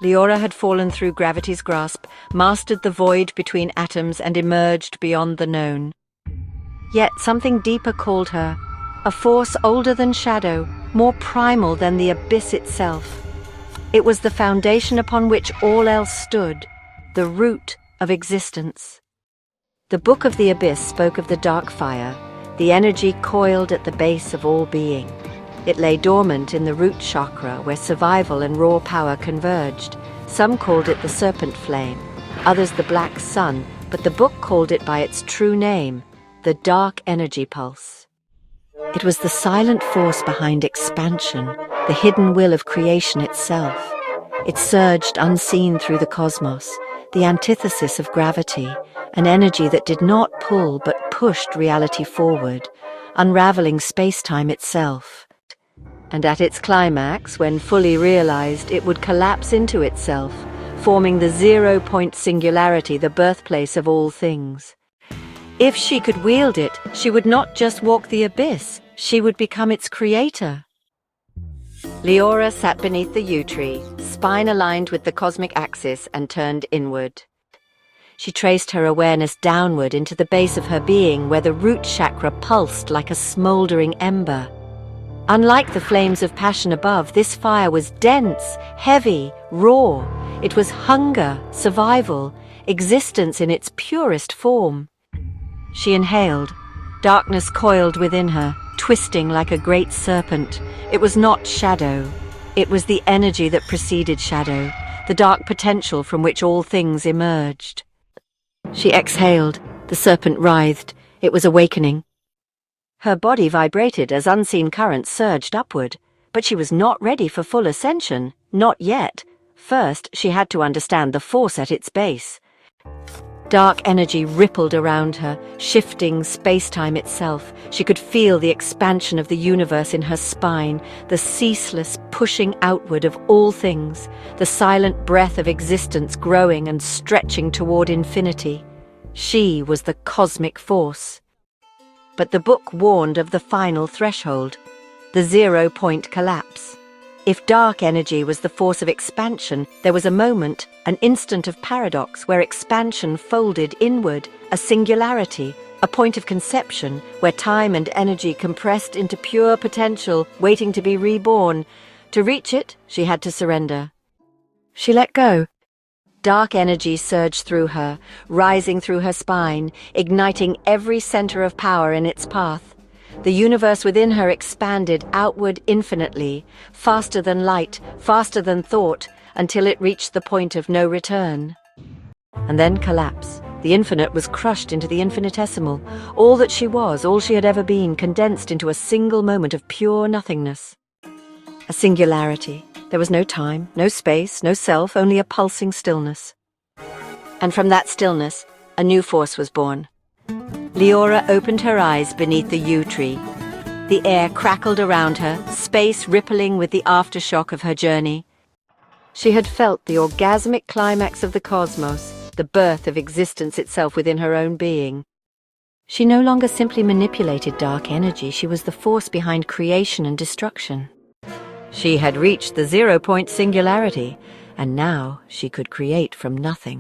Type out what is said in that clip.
Liora had fallen through gravity's grasp, mastered the void between atoms, and emerged beyond the known. Yet something deeper called her, a force older than shadow, more primal than the abyss itself. It was the foundation upon which all else stood, the root of existence. The Book of the Abyss spoke of the dark fire, the energy coiled at the base of all being. It lay dormant in the root chakra where survival and raw power converged. Some called it the serpent flame, others the black sun, but the book called it by its true name, the dark energy pulse. It was the silent force behind expansion, the hidden will of creation itself. It surged unseen through the cosmos, the antithesis of gravity, an energy that did not pull but pushed reality forward, unraveling space-time itself. And at its climax, when fully realized, it would collapse into itself, forming the Zero-Point Singularity, the birthplace of all things. If she could wield it, she would not just walk the abyss, she would become its creator. Liora sat beneath the yew tree, spine aligned with the cosmic axis and turned inward. She traced her awareness downward into the base of her being, where the root chakra pulsed like a smoldering ember. Unlike the flames of passion above, this fire was dense, heavy, raw. It was hunger, survival, existence in its purest form. She inhaled. Darkness coiled within her, twisting like a great serpent. It was not shadow. It was the energy that preceded shadow, the dark potential from which all things emerged. She exhaled. The serpent writhed. It was awakening. Her body vibrated as unseen currents surged upward, but she was not ready for full ascension, not yet. First, she had to understand the force at its base. Dark energy rippled around her, shifting space-time itself. She could feel the expansion of the universe in her spine, the ceaseless pushing outward of all things, the silent breath of existence growing and stretching toward infinity. She was the cosmic force. But the book warned of the final threshold, the zero-point collapse. If dark energy was the force of expansion, there was a moment, an instant of paradox where expansion folded inward, a singularity, a point of conception where time and energy compressed into pure potential, waiting to be reborn. To reach it, she had to surrender. She let go. Dark energy surged through her, rising through her spine, igniting every center of power in its path. The universe within her expanded outward infinitely, faster than light, faster than thought, until it reached the point of no return. And then collapse. The infinite was crushed into the infinitesimal. All that she was, all she had ever been, condensed into a single moment of pure nothingness. A singularity. There was no time, no space, no self, only a pulsing stillness. And from that stillness, a new force was born. Liora opened her eyes beneath the yew tree. The air crackled around her, space rippling with the aftershock of her journey. She had felt the orgasmic climax of the cosmos, the birth of existence itself within her own being. She no longer simply manipulated dark energy, she was the force behind creation and destruction. She had reached the zero-point singularity, and now she could create from nothing.